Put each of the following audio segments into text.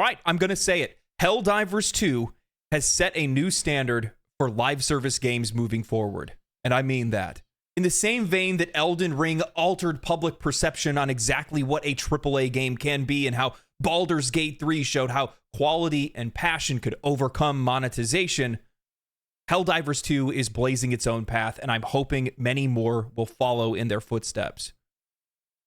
right, I'm going to say it. Helldivers 2 has set a new standard for live service games moving forward. And I mean that. In the same vein that Elden Ring altered public perception on exactly what a AAA game can be and how Baldur's Gate 3 showed how quality and passion could overcome monetization, Helldivers 2 is blazing its own path, and I'm hoping many more will follow in their footsteps.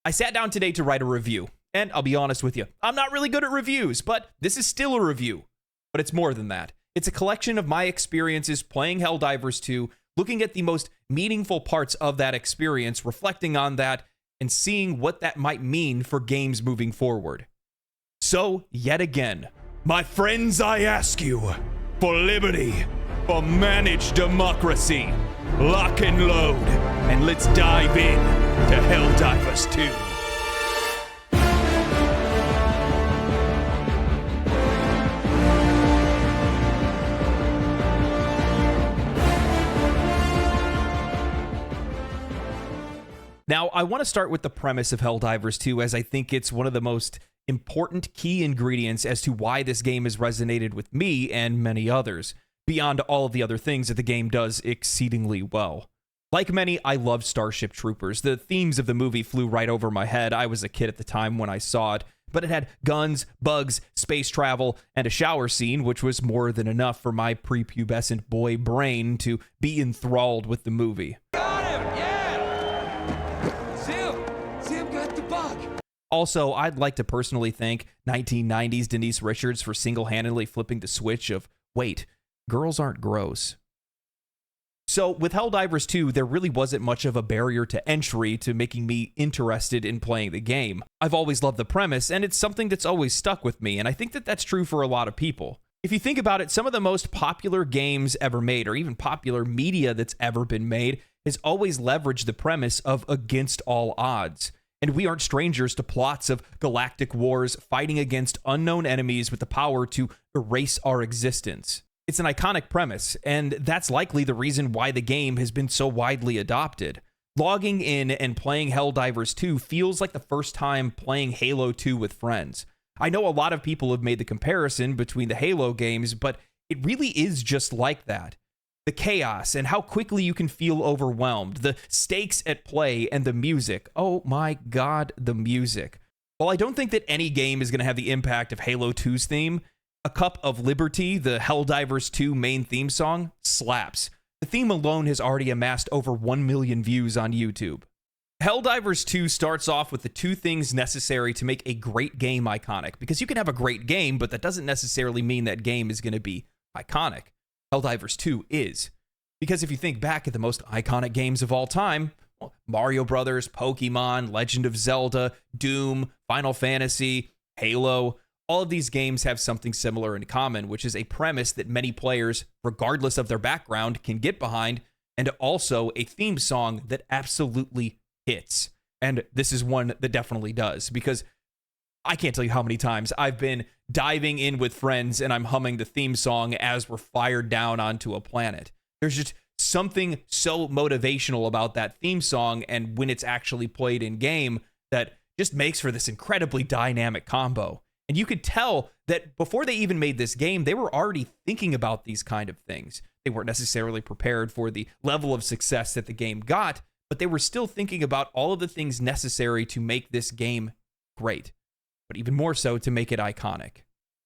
I sat down today to write a review, and I'll be honest with you, I'm not really good at reviews, but this is still a review. But it's more than that. It's a collection of my experiences playing Helldivers 2, looking at the most meaningful parts of that experience, reflecting on that, and seeing what that might mean for games moving forward. So, yet again, my friends, I ask you, for liberty, for managed democracy, lock and load, and let's dive in to Helldivers 2. Now, I want to start with the premise of Helldivers 2, as I think it's one of the most important key ingredients as to why this game has resonated with me and many others, beyond all of the other things that the game does exceedingly well. Like many, I love Starship Troopers. The themes of the movie flew right over my head. I was a kid at the time when I saw it, but it had guns, bugs, space travel, and a shower scene, which was more than enough for my prepubescent boy brain to be enthralled with the movie. Also, I'd like to personally thank 1990s Denise Richards for single-handedly flipping the switch of, wait, girls aren't gross. So with Helldivers 2, there really wasn't much of a barrier to entry to making me interested in playing the game. I've always loved the premise, and it's something that's always stuck with me, and I think that that's true for a lot of people. If you think about it, some of the most popular games ever made, or even popular media that's ever been made, has always leveraged the premise of against all odds. And we aren't strangers to plots of galactic wars fighting against unknown enemies with the power to erase our existence. It's an iconic premise, and that's likely the reason why the game has been so widely adopted. Logging in and playing Helldivers 2 feels like the first time playing Halo 2 with friends. I know a lot of people have made the comparison between the Halo games, but it really is just like that. The chaos and how quickly you can feel overwhelmed, the stakes at play, and the music. Oh my god, the music. While I don't think that any game is going to have the impact of Halo 2's theme, A Cup of Liberty, the Helldivers 2 main theme song, slaps. The theme alone has already amassed over 1 million views on YouTube. Helldivers 2 starts off with the two things necessary to make a great game iconic, because you can have a great game, but that doesn't necessarily mean that game is going to be iconic. Helldivers 2 is. Because if you think back at the most iconic games of all time, well, Mario Brothers, Pokemon, Legend of Zelda, Doom, Final Fantasy, Halo, all of these games have something similar in common, which is a premise that many players, regardless of their background, can get behind, and also a theme song that absolutely hits. And this is one that definitely does, because I can't tell you how many times I've been diving in with friends and I'm humming the theme song as we're fired down onto a planet. There's just something so motivational about that theme song, and when it's actually played in game, that just makes for this incredibly dynamic combo. And you could tell that before they even made this game, they were already thinking about these kind of things. They weren't necessarily prepared for the level of success that the game got, but they were still thinking about all of the things necessary to make this game great, but even more so to make it iconic.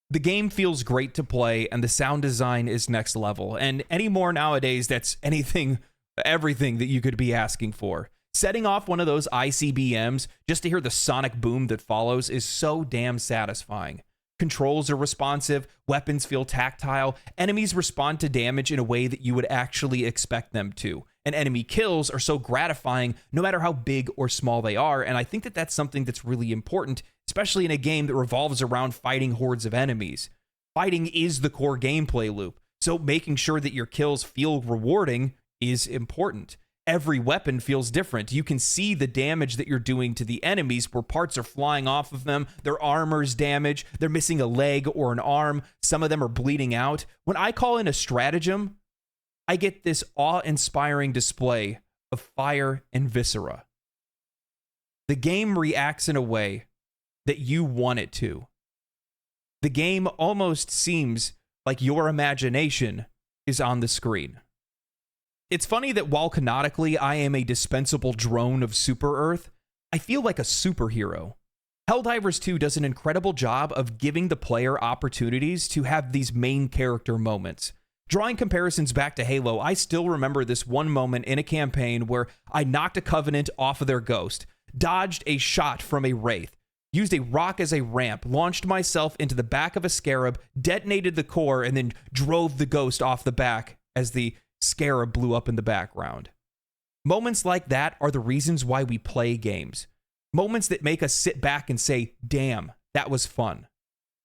The game feels great to play, and the sound design is next level, and anymore nowadays, that's everything that you could be asking for. Setting off one of those ICBMs just to hear the sonic boom that follows is so damn satisfying. Controls are responsive, weapons feel tactile, enemies respond to damage in a way that you would actually expect them to, and enemy kills are so gratifying no matter how big or small they are, and I think that that's something that's really important, especially in a game that revolves around fighting hordes of enemies. Fighting is the core gameplay loop, so making sure that your kills feel rewarding is important. Every weapon feels different. You can see the damage that you're doing to the enemies, where parts are flying off of them, their armor's damaged, they're missing a leg or an arm, some of them are bleeding out. When I call in a stratagem, I get this awe-inspiring display of fire and viscera. The game reacts in a way that you want it to. The game almost seems like your imagination is on the screen. It's funny that while canonically I am a dispensable drone of Super Earth, I feel like a superhero. Helldivers 2 does an incredible job of giving the player opportunities to have these main character moments. Drawing comparisons back to Halo, I still remember this one moment in a campaign where I knocked a Covenant off of their ghost, dodged a shot from a Wraith, used a rock as a ramp, launched myself into the back of a Scarab, detonated the core, and then drove the ghost off the back as the Scarab blew up in the background. Moments like that are the reasons why we play games. Moments that make us sit back and say, damn, that was fun.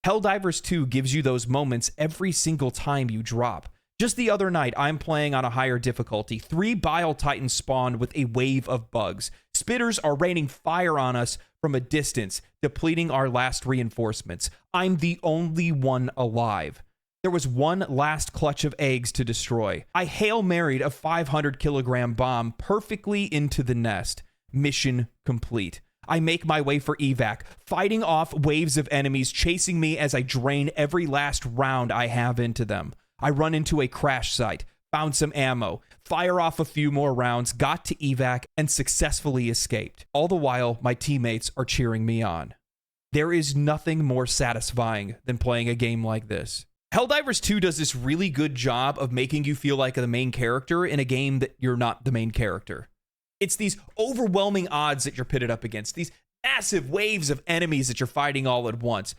Helldivers 2 gives you those moments every single time you drop. Just the other night, I'm playing on a higher difficulty. 3 Bile Titans spawned with a wave of bugs. Spitters are raining fire on us from a distance, depleting our last reinforcements. I'm the only one alive. There was one last clutch of eggs to destroy. I Hail Married a 500-kilogram bomb perfectly into the nest. Mission complete. I make my way for evac, fighting off waves of enemies chasing me as I drain every last round I have into them. I run into a crash site, found some ammo, fire off a few more rounds, got to evac, and successfully escaped. All the while, my teammates are cheering me on. There is nothing more satisfying than playing a game like this. Helldivers 2 does this really good job of making you feel like the main character in a game that you're not the main character. It's these overwhelming odds that you're pitted up against, these massive waves of enemies that you're fighting all at once,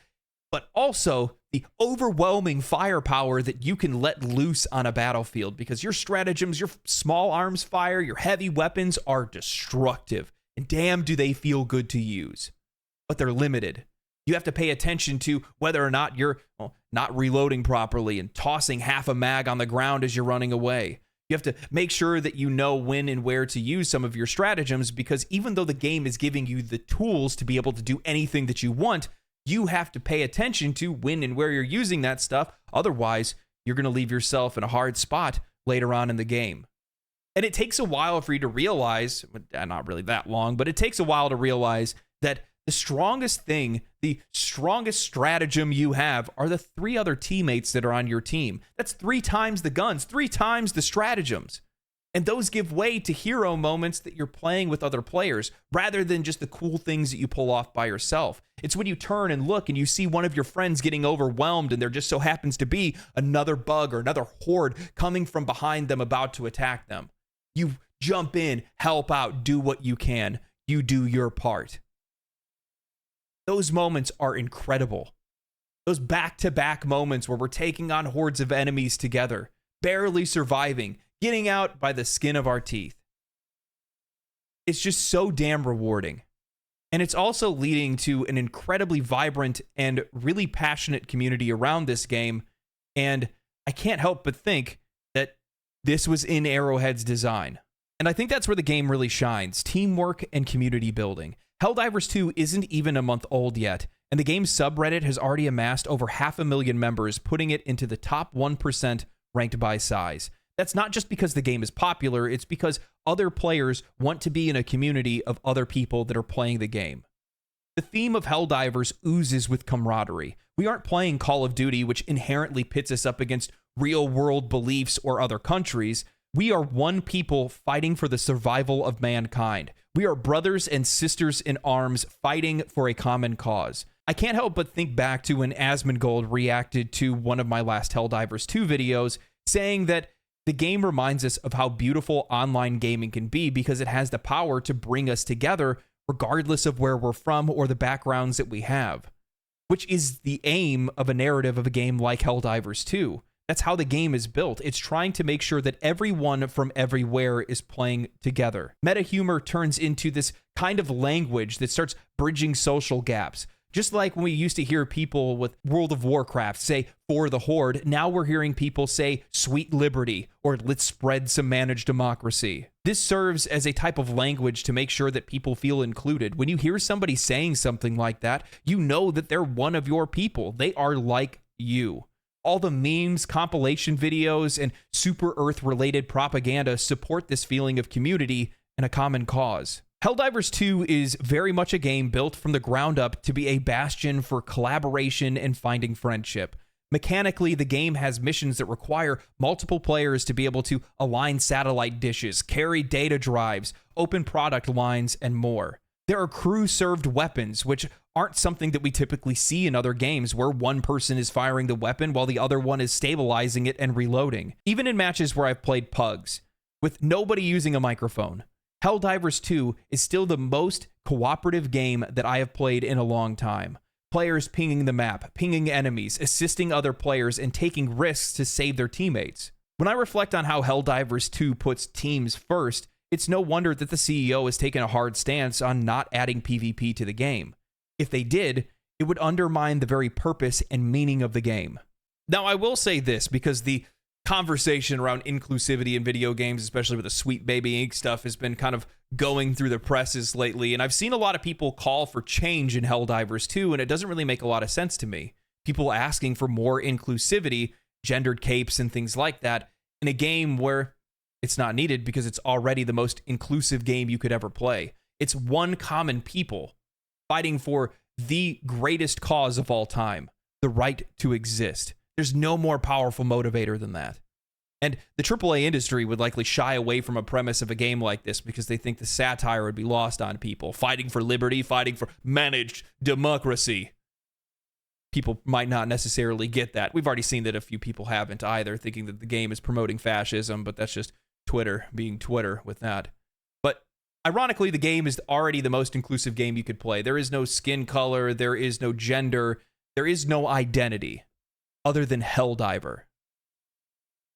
but also the overwhelming firepower that you can let loose on a battlefield because your stratagems, your small arms fire, your heavy weapons are destructive, and damn do they feel good to use. But they're limited. You have to pay attention to whether or not you're not reloading properly and tossing half a mag on the ground as you're running away. You have to make sure that you know when and where to use some of your stratagems because even though the game is giving you the tools to be able to do anything that you want, you have to pay attention to when and where you're using that stuff. Otherwise, you're going to leave yourself in a hard spot later on in the game. And it takes a while for you to realize, not really that long, but it takes a while to realize that the strongest thing, the strongest stratagem you have are the 3 other teammates that are on your team. That's 3 times the guns, 3 times the stratagems. And those give way to hero moments that you're playing with other players rather than just the cool things that you pull off by yourself. It's when you turn and look and you see one of your friends getting overwhelmed and there just so happens to be another bug or another horde coming from behind them about to attack them. You jump in, help out, do what you can. You do your part. Those moments are incredible. Those back-to-back moments where we're taking on hordes of enemies together, barely surviving, getting out by the skin of our teeth. It's just so damn rewarding. And it's also leading to an incredibly vibrant and really passionate community around this game. And I can't help but think that this was in Arrowhead's design. And I think that's where the game really shines, teamwork and community building. Helldivers 2 isn't even a month old yet, and the game's subreddit has already amassed over 500,000 members, putting it into the top 1% ranked by size. That's not just because the game is popular, it's because other players want to be in a community of other people that are playing the game. The theme of Helldivers oozes with camaraderie. We aren't playing Call of Duty, which inherently pits us up against real-world beliefs or other countries. We are one people fighting for the survival of mankind. We are brothers and sisters in arms fighting for a common cause. I can't help but think back to when Asmongold reacted to one of my last Helldivers 2 videos, saying that the game reminds us of how beautiful online gaming can be because it has the power to bring us together regardless of where we're from or the backgrounds that we have, which is the aim of a narrative of a game like Helldivers 2. That's how the game is built. It's trying to make sure that everyone from everywhere is playing together. Meta humor turns into this kind of language that starts bridging social gaps. Just like when we used to hear people with World of Warcraft say, "For the Horde," now we're hearing people say, "Sweet liberty," or "Let's spread some managed democracy." This serves as a type of language to make sure that people feel included. When you hear somebody saying something like that, you know that they're one of your people. They are like you. All the memes, compilation videos, and Super Earth-related propaganda support this feeling of community and a common cause. Helldivers 2 is very much a game built from the ground up to be a bastion for collaboration and finding friendship. Mechanically, the game has missions that require multiple players to be able to align satellite dishes, carry data drives, open product lines, and more. There are crew-served weapons, which aren't something that we typically see in other games where one person is firing the weapon while the other one is stabilizing it and reloading. Even in matches where I've played pugs, with nobody using a microphone, Helldivers 2 is still the most cooperative game that I have played in a long time. Players pinging the map, pinging enemies, assisting other players, and taking risks to save their teammates. When I reflect on how Helldivers 2 puts teams first, it's no wonder that the CEO has taken a hard stance on not adding PvP to the game. If they did, it would undermine the very purpose and meaning of the game. Now, I will say this, because the conversation around inclusivity in video games, especially with the Sweet Baby Inc. stuff, has been kind of going through the presses lately, and I've seen a lot of people call for change in Helldivers 2, and it doesn't really make a lot of sense to me. People asking for more inclusivity, gendered capes, and things like that in a game where it's not needed because it's already the most inclusive game you could ever play. It's one common people fighting for the greatest cause of all time, the right to exist. There's no more powerful motivator than that. And the AAA industry would likely shy away from a premise of a game like this because they think the satire would be lost on people. Fighting for liberty, fighting for managed democracy. People might not necessarily get that. We've already seen that a few people haven't either, thinking that the game is promoting fascism, but that's just Twitter being Twitter with that. But ironically, the game is already the most inclusive game you could play. There is no skin color, there is no gender, there is no identity other than Helldiver.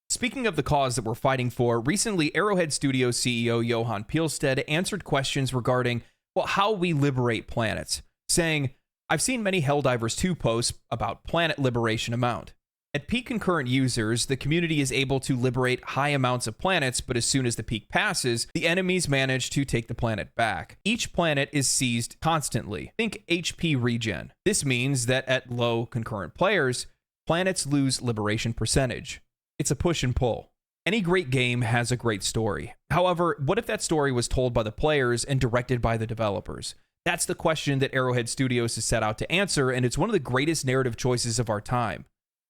Speaking of the cause that we're fighting for, recently Arrowhead Studios CEO Johan Pilstead answered questions regarding, well, how we liberate planets, saying, I've seen many Helldivers 2 posts about planet liberation amount. At peak concurrent users, the community is able to liberate high amounts of planets, but as soon as the peak passes, the enemies manage to take the planet back. Each planet is seized constantly. Think HP regen. This means that at low concurrent players, planets lose liberation percentage. It's a push and pull. Any great game has a great story. However, what if that story was told by the players and directed by the developers? That's the question that Arrowhead Studios has set out to answer, and it's one of the greatest narrative choices of our time.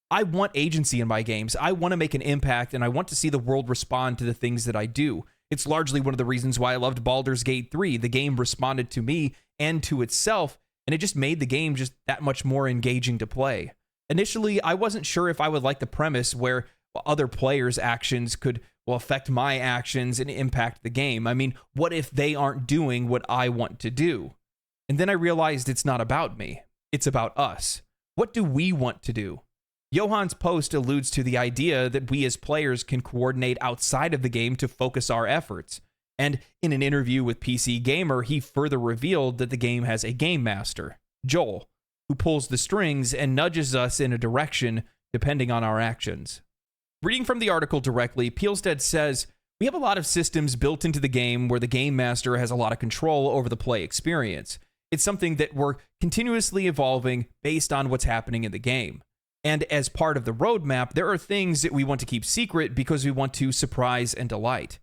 I want agency in my games. I want to make an impact, and I want to see the world respond to the things that I do. It's largely one of the reasons why I loved Baldur's Gate 3. The game responded to me and to itself, and it just made the game just that much more engaging to play. Initially, I wasn't sure if I would like the premise where other players' actions could affect my actions and impact the game. I mean, what if they aren't doing what I want to do? And then I realized it's not about me. It's about us. What do we want to do? Johan's post alludes to the idea that we as players can coordinate outside of the game to focus our efforts. And in an interview with PC Gamer, he further revealed that the game has a game master, Joel, who pulls the strings and nudges us in a direction depending on our actions. Reading from the article directly, Pilstead says, we have a lot of systems built into the game where the game master has a lot of control over the play experience. It's something that we're continuously evolving based on what's happening in the game. And as part of the roadmap, there are things that we want to keep secret because we want to surprise and delight.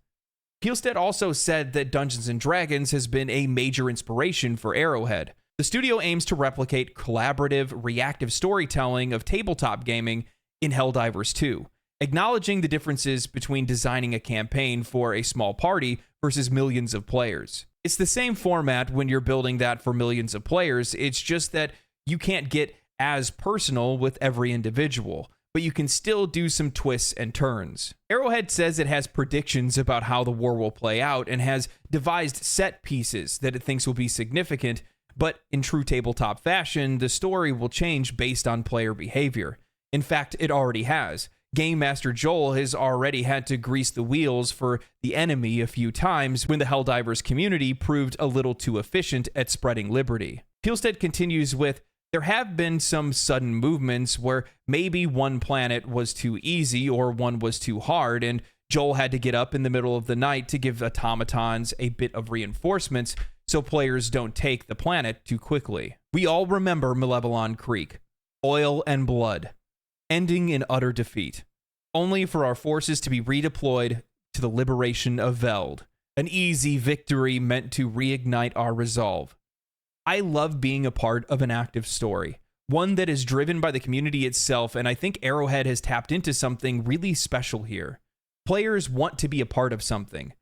Pilstead also said that Dungeons & Dragons has been a major inspiration for Arrowhead. The studio aims to replicate collaborative, reactive storytelling of tabletop gaming in Helldivers 2, acknowledging the differences between designing a campaign for a small party versus millions of players. It's the same format when you're building that for millions of players. It's just that you can't get as personal with every individual, but you can still do some twists and turns. Arrowhead says it has predictions about how the war will play out and has devised set pieces that it thinks will be significant, but in true tabletop fashion, the story will change based on player behavior. In fact, it already has. Game Master Joel has already had to grease the wheels for the enemy a few times when the Helldivers community proved a little too efficient at spreading liberty. Pilstead continues with, there have been some sudden movements where maybe one planet was too easy or one was too hard, and Joel had to get up in the middle of the night to give automatons a bit of reinforcements so players don't take the planet too quickly. We all remember Malevelon Creek, oil and blood, ending in utter defeat, only for our forces to be redeployed to the liberation of Veld. An easy victory meant to reignite our resolve. I love being a part of an active story, one that is driven by the community itself, and I think Arrowhead has tapped into something really special here. Players want to be a part of something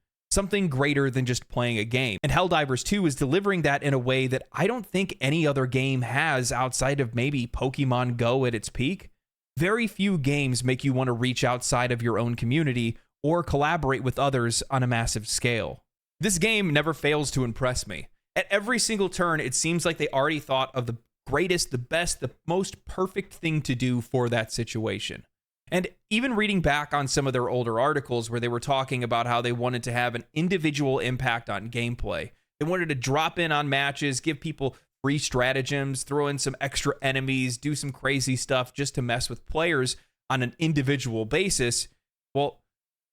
greater than just playing a game, and Helldivers 2 is delivering that in a way that I don't think any other game has outside of maybe Pokemon Go at its peak. Very few games make you want to reach outside of your own community or collaborate with others on a massive scale. This game never fails to impress me. At every single turn, it seems like they already thought of the greatest, the best, the most perfect thing to do for that situation. And even reading back on some of their older articles where they were talking about how they wanted to have an individual impact on gameplay. They wanted to drop in on matches, give people free stratagems, throw in some extra enemies, do some crazy stuff just to mess with players on an individual basis. Well,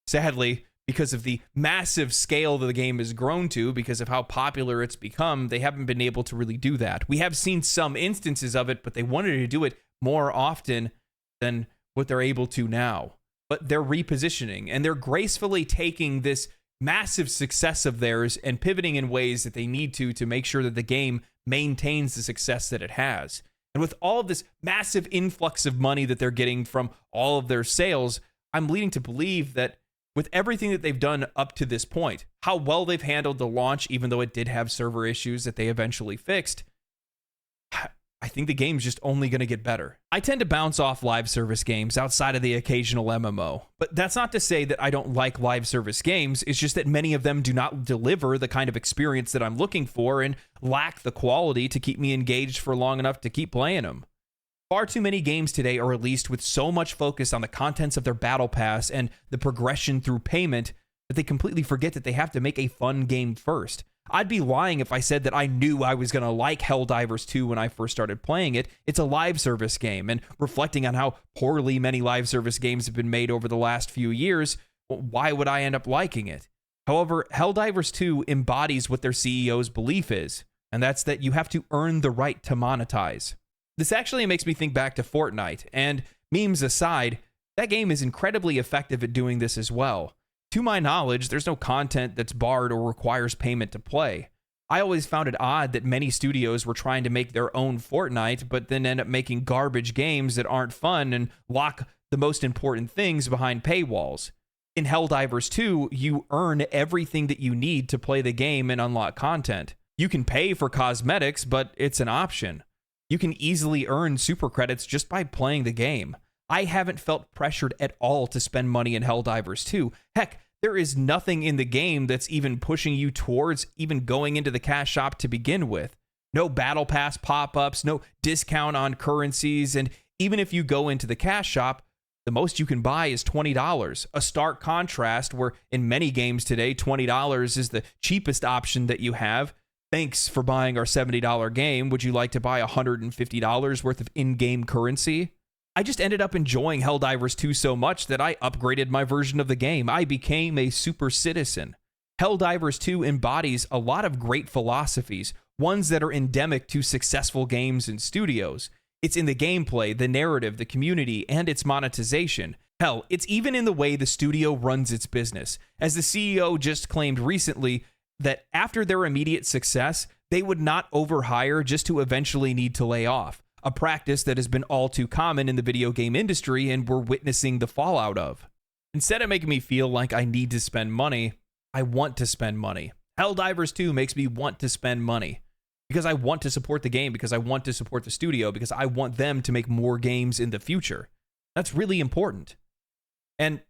sadly, because of the massive scale that the game has grown to, because of how popular it's become, they haven't been able to really do that. We have seen some instances of it, but they wanted to do it more often than what they're able to now. But they're repositioning, and they're gracefully taking this massive success of theirs and pivoting in ways that they need to make sure that the game maintains the success that it has. And with all of this massive influx of money that they're getting from all of their sales, I'm leading to believe that with everything that they've done up to this point, how well they've handled the launch, even though it did have server issues that they eventually fixed, I think the game's just only going to get better. I tend to bounce off live service games outside of the occasional MMO, but that's not to say that I don't like live service games. It's just that many of them do not deliver the kind of experience that I'm looking for and lack the quality to keep me engaged for long enough to keep playing them. Far too many games today are released with so much focus on the contents of their battle pass and the progression through payment that they completely forget that they have to make a fun game first. I'd be lying if I said that I knew I was going to like Helldivers 2 when I first started playing it. It's a live service game, and reflecting on how poorly many live service games have been made over the last few years, why would I end up liking it? However, Helldivers 2 embodies what their CEO's belief is, and that's that you have to earn the right to monetize. This actually makes me think back to Fortnite, and memes aside, that game is incredibly effective at doing this as well. To my knowledge, there's no content that's barred or requires payment to play. I always found it odd that many studios were trying to make their own Fortnite, but then end up making garbage games that aren't fun and lock the most important things behind paywalls. In Helldivers 2, you earn everything that you need to play the game and unlock content. You can pay for cosmetics, but it's an option. You can easily earn super credits just by playing the game. I haven't felt pressured at all to spend money in Helldivers 2. Heck, there is nothing in the game that's even pushing you towards even going into the cash shop to begin with. No battle pass pop-ups, no discount on currencies, and even if you go into the cash shop, the most you can buy is $20. A stark contrast where in many games today, $20 is the cheapest option that you have. Thanks for buying our $70 game. Would you like to buy $150 worth of in-game currency? I just ended up enjoying Helldivers 2 so much that I upgraded my version of the game. I became a super citizen. Helldivers 2 embodies a lot of great philosophies, ones that are endemic to successful games and studios. It's in the gameplay, the narrative, the community, and its monetization. Hell, it's even in the way the studio runs its business. As the CEO just claimed recently that after their immediate success, they would not overhire just to eventually need to lay off. A practice that has been all too common in the video game industry and we're witnessing the fallout of. Instead of making me feel like I need to spend money, I want to spend money. Helldivers 2 makes me want to spend money because I want to support the game, because I want to support the studio, because I want them to make more games in the future. That's really important. And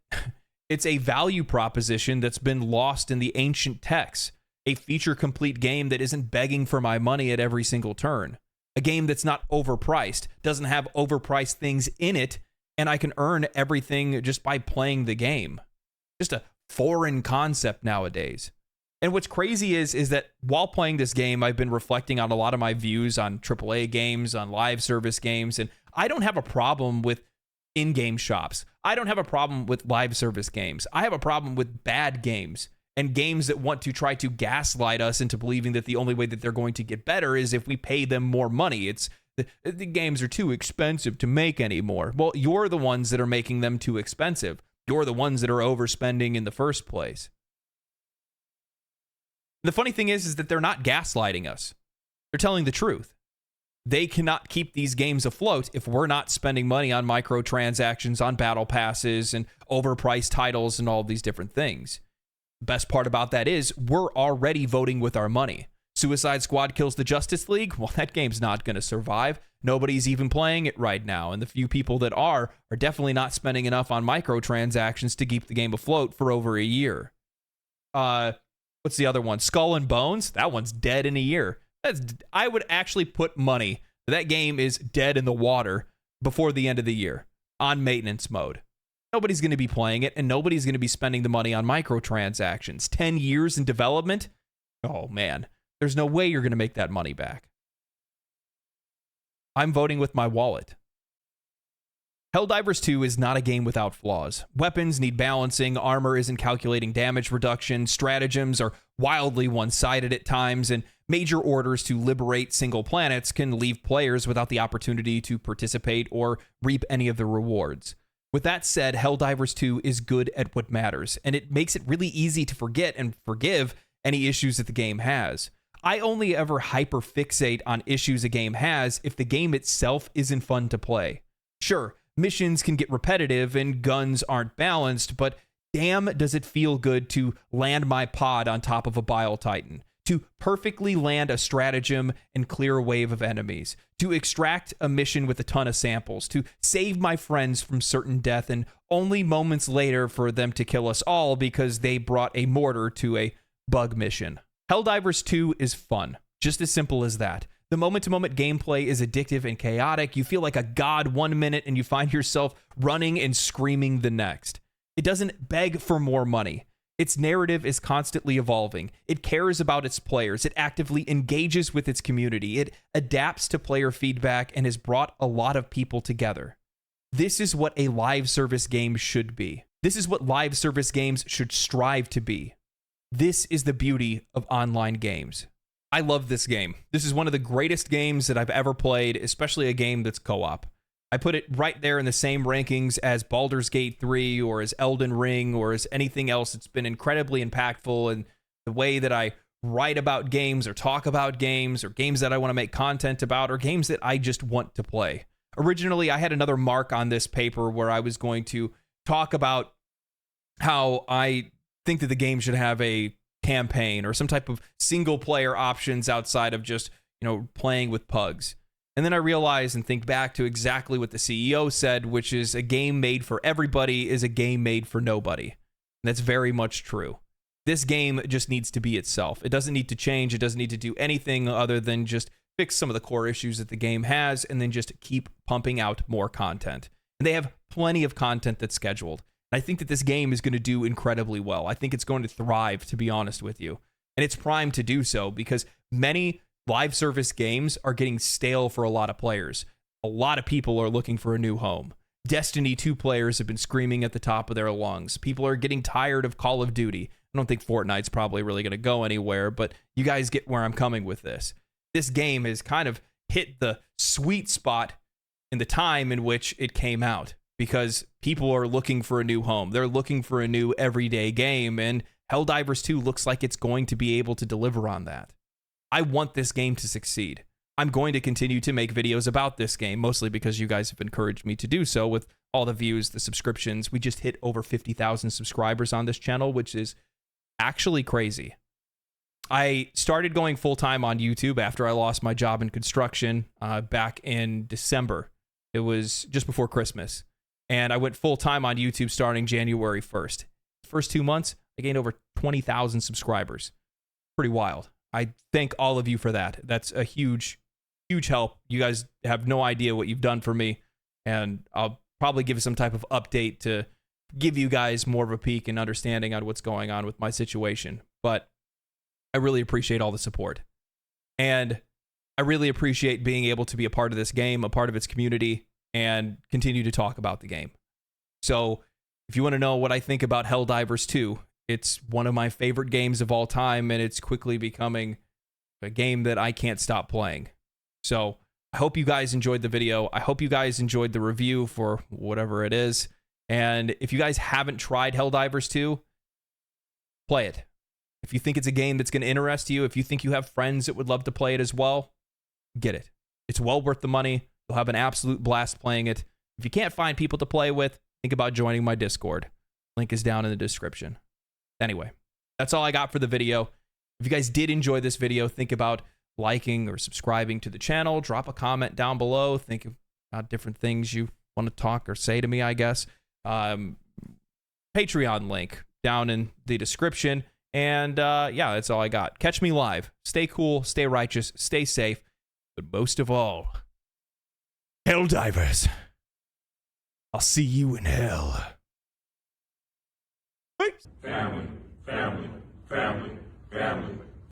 it's a value proposition that's been lost in the ancient texts. A feature-complete game that isn't begging for my money at every single turn. A game that's not overpriced, doesn't have overpriced things in it, and I can earn everything just by playing the game. Just a foreign concept nowadays. And what's crazy is that while playing this game, I've been reflecting on a lot of my views on AAA games, on live service games, and I don't have a problem with in-game shops. I don't have a problem with live service games. I have a problem with bad games. And games that want to try to gaslight us into believing that the only way that they're going to get better is if we pay them more money. It's the games are too expensive to make anymore. Well, you're the ones that are making them too expensive. You're the ones that are overspending in the first place. The funny thing is that they're not gaslighting us. They're telling the truth. They cannot keep these games afloat if we're not spending money on microtransactions, on battle passes, and overpriced titles and all these different things. The best part about that is we're already voting with our money. Suicide Squad kills the Justice League? Well, that game's not going to survive. Nobody's even playing it right now, and the few people that are definitely not spending enough on microtransactions to keep the game afloat for over a year. What's the other one? Skull and Bones? That one's dead in a year. I would actually put money that game is dead in the water before the end of the year on maintenance mode. Nobody's going to be playing it, and nobody's going to be spending the money on microtransactions. 10 years in development? Oh, man. There's no way you're going to make that money back. I'm voting with my wallet. Helldivers 2 is not a game without flaws. Weapons need balancing, armor isn't calculating damage reduction, stratagems are wildly one-sided at times, and major orders to liberate single planets can leave players without the opportunity to participate or reap any of the rewards. With that said, Helldivers 2 is good at what matters, and it makes it really easy to forget and forgive any issues that the game has. I only ever hyperfixate on issues a game has if the game itself isn't fun to play. Sure, missions can get repetitive and guns aren't balanced, but damn does it feel good to land my pod on top of a Bile Titan, to perfectly land a stratagem and clear a wave of enemies, to extract a mission with a ton of samples, to save my friends from certain death and only moments later for them to kill us all because they brought a mortar to a bug mission. Helldivers 2 is fun, just as simple as that. The moment-to-moment gameplay is addictive and chaotic. You feel like a god 1 minute and you find yourself running and screaming the next. It doesn't beg for more money. Its narrative is constantly evolving. It cares about its players. It actively engages with its community. It adapts to player feedback and has brought a lot of people together. This is what a live service game should be. This is what live service games should strive to be. This is the beauty of online games. I love this game. This is one of the greatest games that I've ever played, especially a game that's co-op. I put it right there in the same rankings as Baldur's Gate 3 or as Elden Ring or as anything else that's been incredibly impactful in the way that I write about games or talk about games or games that I want to make content about or games that I just want to play. Originally, I had another mark on this paper where I was going to talk about how I think that the game should have a campaign or some type of single player options outside of just, playing with pugs. And then I realized and think back to exactly what the CEO said, which is a game made for everybody is a game made for nobody. And that's very much true. This game just needs to be itself. It doesn't need to change. It doesn't need to do anything other than just fix some of the core issues that the game has and then just keep pumping out more content. And they have plenty of content that's scheduled. I think that this game is going to do incredibly well. I think it's going to thrive, to be honest with you. And it's primed to do so because many live service games are getting stale for a lot of players. A lot of people are looking for a new home. Destiny 2 players have been screaming at the top of their lungs. People are getting tired of Call of Duty. I don't think Fortnite's probably really going to go anywhere, but you guys get where I'm coming with this. This game has kind of hit the sweet spot in the time in which it came out, because people are looking for a new home. They're looking for a new everyday game, and Helldivers 2 looks like it's going to be able to deliver on that. I want this game to succeed. I'm going to continue to make videos about this game, mostly because you guys have encouraged me to do so with all the views, the subscriptions. We just hit over 50,000 subscribers on this channel, which is actually crazy. I started going full-time on YouTube after I lost my job in construction back in December. It was just before Christmas. And I went full-time on YouTube starting January 1st. First 2 months, I gained over 20,000 subscribers. Pretty wild. I thank all of you for that. That's a huge, huge help. You guys have no idea what you've done for me. And I'll probably give some type of update to give you guys more of a peek and understanding on what's going on with my situation. But I really appreciate all the support. And I really appreciate being able to be a part of this game, a part of its community, and continue to talk about the game. So if you want to know what I think about Helldivers 2, it's one of my favorite games of all time, and it's quickly becoming a game that I can't stop playing. So I hope you guys enjoyed the video. I hope you guys enjoyed the review for whatever it is. And if you guys haven't tried Helldivers 2, play it. If you think it's a game that's going to interest you, if you think you have friends that would love to play it as well, get it. It's well worth the money. You'll have an absolute blast playing it. If you can't find people to play with, think about joining my Discord. Link is down in the description. Anyway, that's all I got for the video. If you guys did enjoy this video, think about liking or subscribing to the channel. Drop a comment down below. Think about different things you want to talk or say to me, I guess. Patreon link down in the description. And yeah, that's all I got. Catch me live. Stay cool, stay righteous, stay safe. But most of all, Helldivers. I'll see you in hell. Peace. Family, family, family, family.